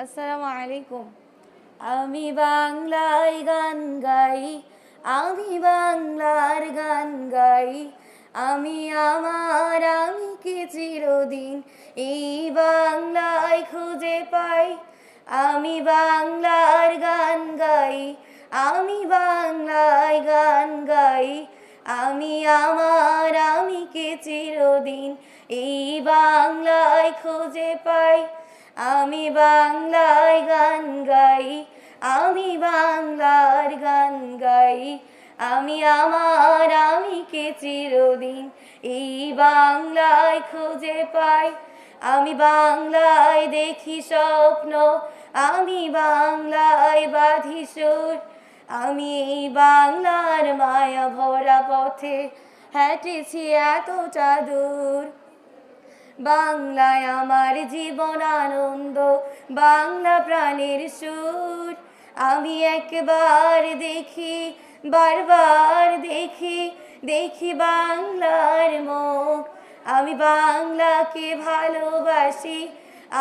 আসসালামু আলাইকুম। আমি বাংলায় গান গাই, আমি বাংলার গান গাই। আমি আমার আমিকে চিরদিন এই বাংলায় খুঁজে পাই। আমি বাংলার গান গাই, আমি বাংলায় গান গাই। আমি আমার আমিকে চিরদিন এই বাংলায় খুঁজে পাই। আমি বাংলায় গান গাই, আমি বাংলার গান গাই। আমি আমার আমিকে চিরদিন এই বাংলায় খুঁজে পাই। আমি বাংলায় দেখি স্বপ্ন, আমি বাংলায় বাঁধি সুর। আমি এই বাংলার মায়া ভরা পথে হেঁটেছি এতটা দূর। বাংলায় আমার জীবন আনন্দ, বাংলা প্রাণের সুর। আমি একবার দেখি, বারবার দেখি, দেখি বাংলার মুখ। আমি বাংলাকে ভালোবাসি,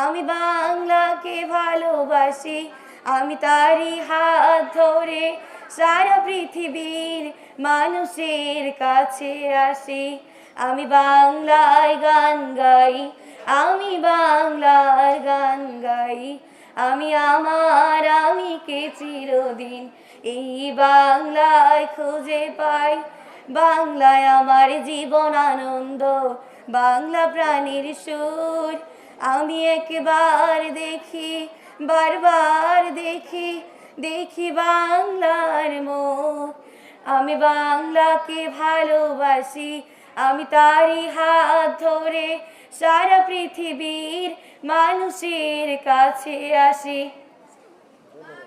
আমি বাংলাকে ভালোবাসি। আমি তারই হাত ধরে সারা পৃথিবীর মানুষের কাছে আসি। আমি বাংলায় গান গাই, আমি বাংলার গান গাই। আমি আমার আমিকে চিরদিন এই বাংলায় খুঁজে পাই। বাংলায় আমার জীবন আনন্দ, বাংলা প্রাণীর সুর। আমি একবার দেখি, বারবার দেখি, দেখি বাংলার মুখ। আমি বাংলাকে ভালোবাসি, আমি তারই হাত ধরে সারা পৃথিবীর মানুষের কাছে আসি।